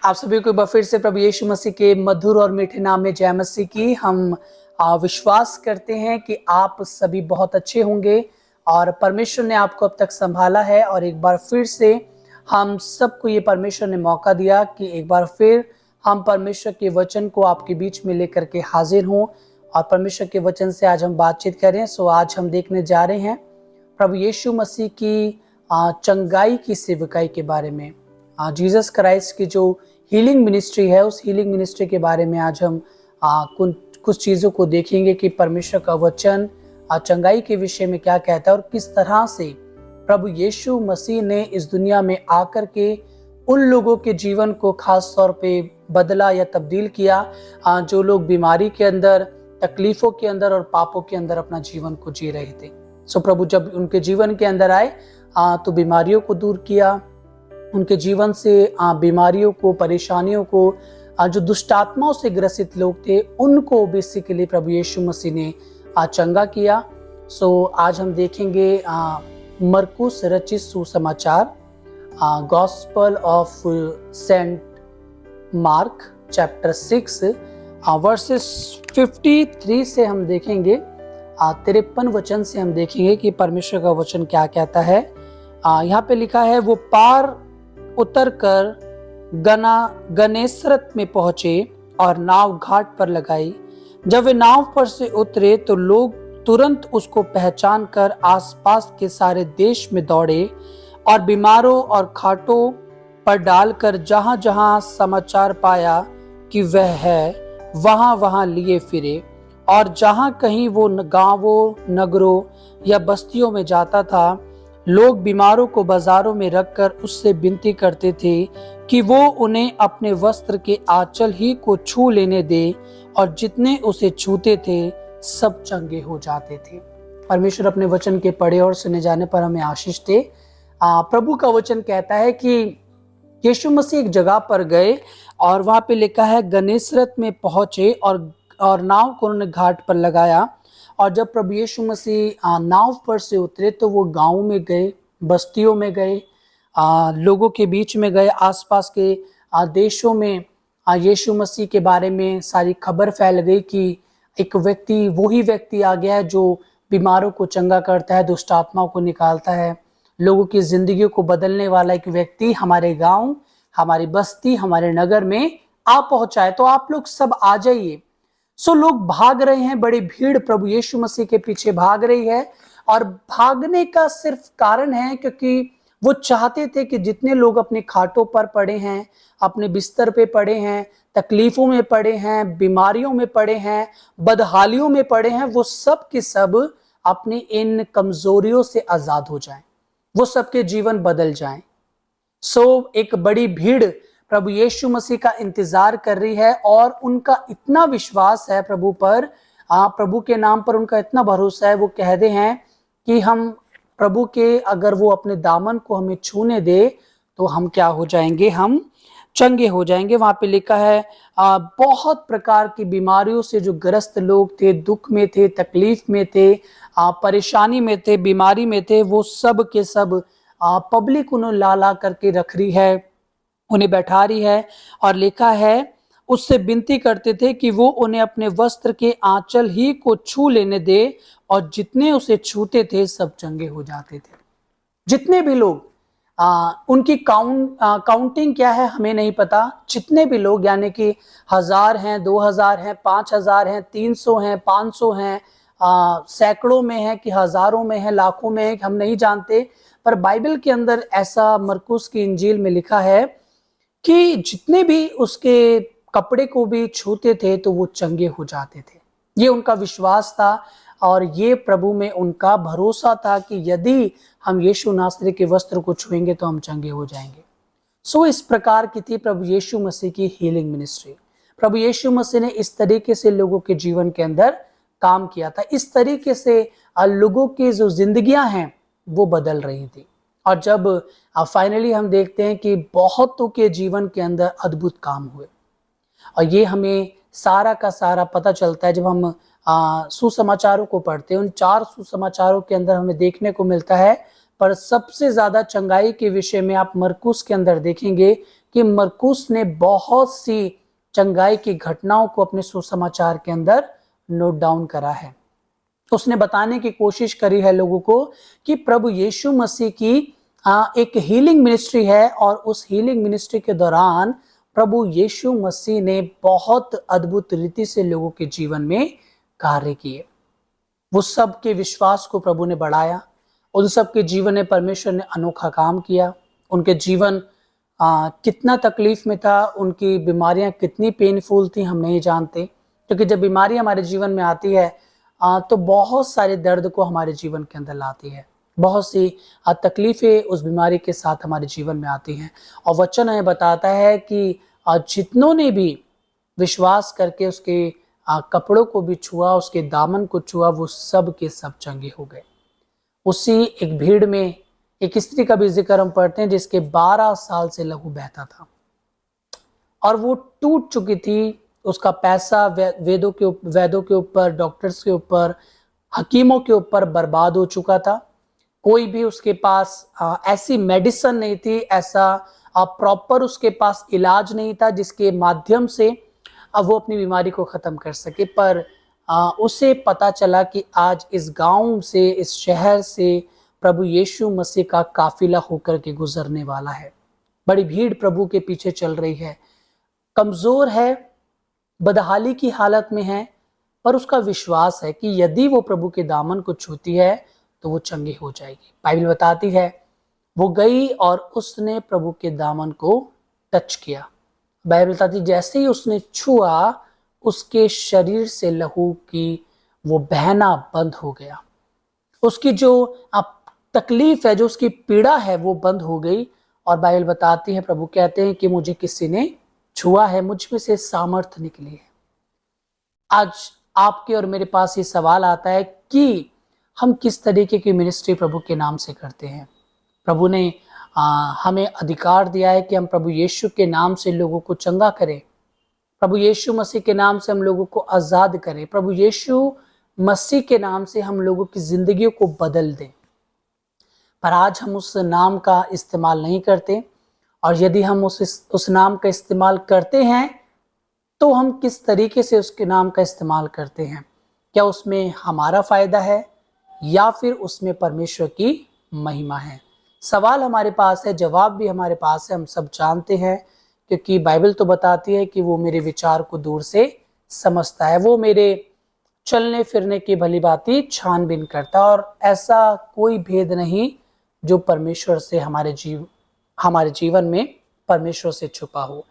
आप सभी को एक बार फिर से प्रभु यीशु मसीह के मधुर और मीठे नाम में जय मसीह की। हम विश्वास करते हैं कि आप सभी बहुत अच्छे होंगे और परमेश्वर ने आपको अब तक संभाला है। और एक बार फिर से हम सबको ये परमेश्वर ने मौका दिया कि एक बार फिर हम परमेश्वर के वचन को आपके बीच में लेकर के हाजिर हों और परमेश्वर के वचन से आज हम बातचीत करें। सो आज हम देखने जा रहे हैं प्रभु यीशु मसीह की चंगाई की सेवकाई के बारे में। जीसस क्राइस्ट की जो हीलिंग मिनिस्ट्री है, उस हीलिंग मिनिस्ट्री के बारे में आज हम कुछ चीज़ों को देखेंगे कि परमेश्वर का वचन चंगाई के विषय में क्या कहता है और किस तरह से प्रभु यीशु मसीह ने इस दुनिया में आकर के उन लोगों के जीवन को खास तौर पे बदला या तब्दील किया जो लोग बीमारी के अंदर, तकलीफों के अंदर और पापों के अंदर अपना जीवन को जी रहे थे। सो प्रभु जब उनके जीवन के अंदर आए तो बीमारियों को दूर किया, उनके जीवन से बीमारियों को, परेशानियों को, जो दुष्ट आत्माओं से ग्रसित लोग थे उनको बेसिकली प्रभु यीशु मसीह ने चंगा किया। सो आज हम देखेंगे मरकुस रचित सुसमाचार, gospel of Saint Mark chapter 6 verses 53 से हम देखेंगे, 53 वचन से हम देखेंगे कि परमेश्वर का वचन क्या कहता है। यहाँ पे लिखा है, वो पार उतर कर गनेसरत में पहुंचे और नाव घाट पर लगाई। जब वे नाव पर से उतरे तो लोग तुरंत उसको पहचान कर आसपास के सारे देश में दौड़े और बीमारों और खाटों पर डालकर जहां जहां समाचार पाया कि वह है, वहां वहां लिए फिरे। और जहां कहीं वो गांवों, नगरों या बस्तियों में जाता था, लोग बीमारों को बाजारों में रखकर उससे विनती करते थे कि वो उन्हें अपने वस्त्र के आंचल ही को छू लेने दे, और जितने उसे छूते थे सब चंगे हो जाते थे। परमेश्वर अपने वचन के पढ़े और सुने जाने पर हमें आशीष दे। प्रभु का वचन कहता है कि यीशु मसीह एक जगह पर गए और वहां पे लिखा है गनेसरत में पहुंचे और नाव को उन्होंने घाट पर लगाया। और जब प्रभु यीशु मसीह नाव पर से उतरे तो वो गाँव में गए, बस्तियों में गए, लोगों के बीच में गए, आसपास के देशों में यीशु मसीह के बारे में सारी खबर फैल गई कि एक व्यक्ति, वही व्यक्ति आ गया है जो बीमारों को चंगा करता है, दुष्ट आत्माओं को निकालता है, लोगों की जिंदगी को बदलने वाला एक व्यक्ति हमारे गांव, हमारी बस्ती, हमारे नगर में आ पहुंचा है, तो आप लोग सब आ जाइए। सो लोग भाग रहे हैं, बड़ी भीड़ प्रभु यीशु मसीह के पीछे भाग रही है। और भागने का सिर्फ कारण है क्योंकि वो चाहते थे कि जितने लोग अपने खाटों पर पड़े हैं, अपने बिस्तर पे पड़े हैं, तकलीफों में पड़े हैं, बीमारियों में पड़े हैं, बदहालियों में पड़े हैं, वो सब के सब अपनी इन कमजोरियों से आजाद हो जाएं, वो सबके जीवन बदल जाएं। सो एक बड़ी भीड़ प्रभु यीशु मसीह का इंतजार कर रही है और उनका इतना विश्वास है प्रभु पर, प्रभु के नाम पर उनका इतना भरोसा है, वो कहते हैं कि हम प्रभु के, अगर वो अपने दामन को हमें छूने दे तो हम क्या हो जाएंगे, हम चंगे हो जाएंगे। वहां पे लिखा है बहुत प्रकार की बीमारियों से जो ग्रस्त लोग थे, दुख में थे, तकलीफ में थे, परेशानी में थे, बीमारी में थे, वो सब के सब पब्लिक उन्हें ला ला करके रख रही है, उन्हें बैठा रही है। और लिखा है, उससे विनती करते थे कि वो उन्हें अपने वस्त्र के आंचल ही को छू लेने दे, और जितने उसे छूते थे सब चंगे हो जाते थे। जितने भी लोग, उनकी काउंटिंग क्या है हमें नहीं पता, जितने भी लोग, यानी कि 1000 हैं, 2000 हैं, 5000 हैं, 300 हैं, 500 हैं, सैकड़ों में है कि हजारों में है, लाखों में है, हम नहीं जानते। पर बाइबल के अंदर ऐसा मरकुस की इंजील में लिखा है कि जितने भी उसके कपड़े को भी छूते थे तो वो चंगे हो जाते थे। ये उनका विश्वास था और ये प्रभु में उनका भरोसा था कि यदि हम यीशु नासरी के वस्त्र को छुएंगे तो हम चंगे हो जाएंगे। सो इस प्रकार की थी प्रभु यीशु मसीह की हीलिंग मिनिस्ट्री। प्रभु यीशु मसीह ने इस तरीके से लोगों के जीवन के अंदर काम किया था, इस तरीके से लोगों की जो जिंदगियां हैं वो बदल रही थी। और जब फाइनली हम देखते हैं कि बहुतों के जीवन के अंदर अद्भुत काम हुए, और ये हमें सारा का सारा पता चलता है जब हम सुसमाचारों को पढ़ते हैं। उन 4 सुसमाचारों के अंदर हमें देखने को मिलता है, पर सबसे ज्यादा चंगाई के विषय में आप मरकुस के अंदर देखेंगे कि मरकुस ने बहुत सी चंगाई की घटनाओं को अपने सुसमाचार के अंदर नोट डाउन करा है। उसने बताने की कोशिश करी है लोगों को कि प्रभु यीशु मसीह की एक हीलिंग मिनिस्ट्री है, और उस हीलिंग मिनिस्ट्री के दौरान प्रभु यीशु मसीह ने बहुत अद्भुत रीति से लोगों के जीवन में कार्य किए। वो सब के विश्वास को प्रभु ने बढ़ाया, उन सब के जीवन में परमेश्वर ने अनोखा काम किया। उनके जीवन कितना तकलीफ में था, उनकी बीमारियां कितनी पेनफुल थी, हम नहीं जानते, क्योंकि जब बीमारी हमारे जीवन में आती है तो बहुत सारे दर्द को हमारे जीवन के अंदर लाती है, बहुत सी तकलीफें उस बीमारी के साथ हमारे जीवन में आती हैं। और वचन हमें बताता है कि जितनों ने भी विश्वास करके उसके कपड़ों को भी छुआ, उसके दामन को छुआ, वो सब के सब चंगे हो गए। उसी एक भीड़ में एक स्त्री का भी जिक्र हम पढ़ते हैं जिसके 12 साल से लहू बहता था, और वो टूट चुकी थी। उसका पैसा वैद्यों के ऊपर, डॉक्टर्स के ऊपर, हकीमों के ऊपर बर्बाद हो चुका था। कोई भी उसके पास ऐसी मेडिसिन नहीं थी, ऐसा प्रॉपर उसके पास इलाज नहीं था जिसके माध्यम से वो अपनी बीमारी को खत्म कर सके। पर उसे पता चला कि आज इस गांव से, इस शहर से प्रभु यीशु मसीह का काफिला होकर के गुजरने वाला है। बड़ी भीड़ प्रभु के पीछे चल रही है, कमजोर है, बदहाली की हालत में है, पर उसका विश्वास है कि यदि वो प्रभु के दामन को छूती है तो वो चंगी हो जाएगी। बाइबल बताती है वो गई और उसने प्रभु के दामन को टच किया। बाइबल बताती जैसे ही उसने छुआ, उसके शरीर से लहू की वो बहना बंद हो गया। उसकी जो तकलीफ है, जो उसकी पीड़ा है, वो बंद हो गई। और बाइबल बताती है, प्रभु कहते हैं कि मुझे किसी ने छुआ है, मुझ में से सामर्थ निकली है। आज आपके और मेरे पास ये सवाल आता है कि हम किस तरीके की मिनिस्ट्री प्रभु के नाम से करते हैं। प्रभु ने हमें अधिकार दिया है कि हम प्रभु यीशु के नाम से लोगों को चंगा करें, प्रभु यीशु मसीह के नाम से हम लोगों को आजाद करें, प्रभु यीशु मसीह के नाम से हम लोगों की जिंदगियों को बदल दें। पर आज हम उस नाम का इस्तेमाल नहीं करते, और यदि हम उस नाम का इस्तेमाल करते हैं तो हम किस तरीके से उसके नाम का इस्तेमाल करते हैं। क्या उसमें हमारा फायदा है या फिर उसमें परमेश्वर की महिमा है? सवाल हमारे पास है, जवाब भी हमारे पास है। हम सब जानते हैं, क्योंकि बाइबल तो बताती है कि वो मेरे विचार को दूर से समझता है, वो मेरे चलने फिरने की भली भांति छानबीन करता, और ऐसा कोई भेद नहीं जो परमेश्वर से हमारे जीवन में परमेश्वर से छुपा हो।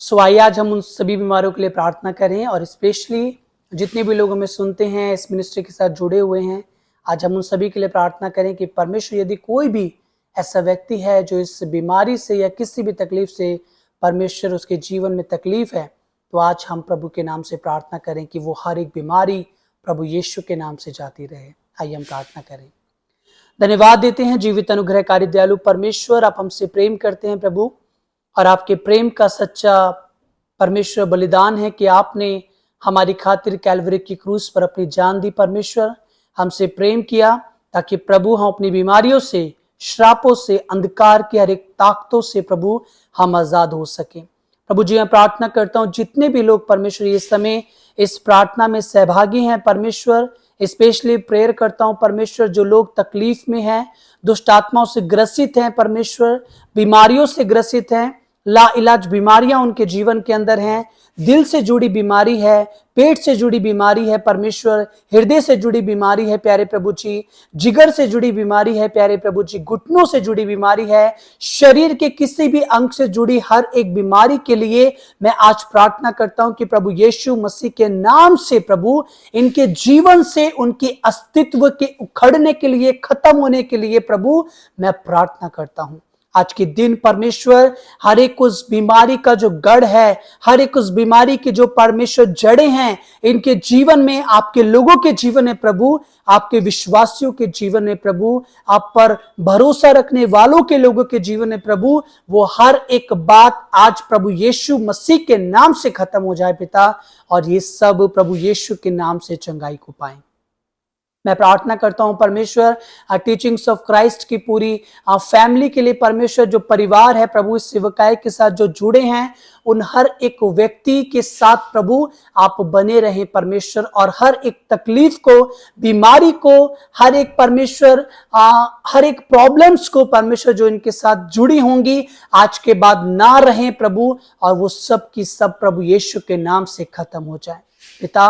सो आइए आज हम उन सभी बीमारों के लिए प्रार्थना करें, और स्पेशली जितने भी लोग हमें सुनते हैं, इस मिनिस्ट्री के साथ जुड़े हुए हैं, आज हम उन सभी के लिए प्रार्थना करें कि परमेश्वर, यदि कोई भी ऐसा व्यक्ति है जो इस बीमारी से या किसी भी तकलीफ से परमेश्वर उसके जीवन में तकलीफ है, तो आज हम प्रभु के नाम से प्रार्थना करें कि वो हर एक बीमारी प्रभु यीशु के नाम से जाती रहे। आइए हम प्रार्थना करें। धन्यवाद देते हैं जीवित अनुग्रहकारी दयालु परमेश्वर, आप हमसे प्रेम करते हैं प्रभु, और आपके प्रेम का सच्चा परमेश्वर बलिदान है कि आपने हमारी खातिर कैलवरी की क्रूस पर अपनी जान दी। परमेश्वर, हमसे प्रेम किया ताकि प्रभु हम अपनी बीमारियों से, श्रापों से, अंधकार की हर एक ताकतों से प्रभु हम आजाद हो सके। प्रभु जी, मैं प्रार्थना करता हूँ जितने भी लोग परमेश्वर इस समय इस प्रार्थना में सहभागी हैं, परमेश्वर स्पेशली प्रेयर करता हूँ परमेश्वर, जो लोग तकलीफ में हैं, दुष्ट आत्माओं से ग्रसित हैं, परमेश्वर बीमारियों से ग्रसित हैं, ला इलाज बीमारियां उनके जीवन के अंदर हैं, दिल से जुड़ी बीमारी है, पेट से जुड़ी बीमारी है परमेश्वर, हृदय से जुड़ी बीमारी है प्यारे प्रभु जी, जिगर से जुड़ी बीमारी है प्यारे प्रभु जी, घुटनों से जुड़ी बीमारी है, शरीर के किसी भी अंग से जुड़ी हर एक बीमारी के लिए मैं आज प्रार्थना करता हूं कि प्रभु यीशु मसीह के नाम से प्रभु इनके जीवन से, उनके अस्तित्व के उखड़ने के लिए, खत्म होने के लिए प्रभु मैं प्रार्थना करता हूं। आज के दिन परमेश्वर हर एक उस बीमारी का जो गढ़ है, हर एक उस बीमारी की जो परमेश्वर जड़ें हैं, इनके जीवन में, आपके लोगों के जीवन में प्रभु, आपके विश्वासियों के जीवन में प्रभु, आप पर भरोसा रखने वालों के लोगों के जीवन में प्रभु, वो हर एक बात आज प्रभु यीशु मसीह के नाम से खत्म हो जाए पिता, और ये सब प्रभु यीशु के नाम से चंगाई को पाएं। मैं प्रार्थना करता हूं परमेश्वर टीचिंग्स ऑफ क्राइस्ट की पूरी फैमिली के लिए, परमेश्वर जो परिवार है प्रभु इस सेवकाई के साथ जो जुड़े हैं, उन हर एक व्यक्ति के साथ प्रभु आप बने रहें परमेश्वर, और हर एक तकलीफ को, बीमारी को, हर एक परमेश्वर हर एक प्रॉब्लम्स को परमेश्वर जो इनके साथ जुड़ी होंगी आज के बाद ना रहें प्रभु, और वो सब की सब प्रभु यीशु के नाम से खत्म हो जाए। पिता,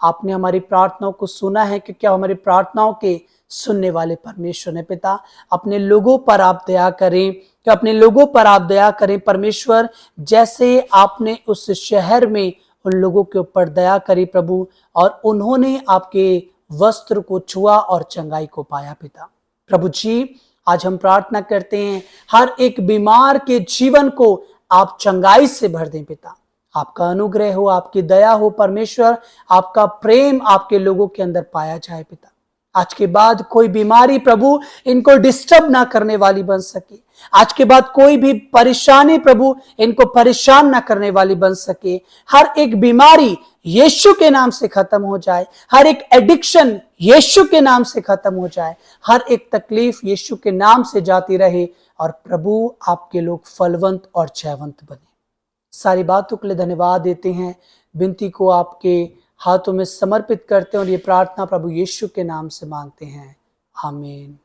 आपने हमारी प्रार्थनाओं को सुना है, क्योंकि हमारी प्रार्थनाओं के सुनने वाले परमेश्वर ने। पिता, अपने लोगों पर आप दया करें, कि अपने लोगों पर आप दया करें परमेश्वर, जैसे आपने उस शहर में उन लोगों के ऊपर दया करी प्रभु, और उन्होंने आपके वस्त्र को छुआ और चंगाई को पाया। पिता प्रभु जी, आज हम प्रार्थना करते हैं हर एक बीमार के जीवन को आप चंगाई से भर दें। पिता, आपका अनुग्रह हो, आपकी दया हो परमेश्वर, आपका प्रेम आपके लोगों के अंदर पाया जाए। पिता, आज के बाद कोई बीमारी प्रभु इनको डिस्टर्ब ना करने वाली बन सके, आज के बाद कोई भी परेशानी प्रभु इनको परेशान ना करने वाली बन सके। हर एक बीमारी यीशु के नाम से खत्म हो जाए, हर एक एडिक्शन यीशु के नाम से खत्म हो जाए, हर एक तकलीफ यीशु के नाम से जाती रहे, और प्रभु आपके लोग फलवंत और जयवंत बने। सारी बातों के लिए धन्यवाद देते हैं, विनती को आपके हाथों में समर्पित करते हैं, और ये प्रार्थना प्रभु यीशु के नाम से मांगते हैं, आमीन।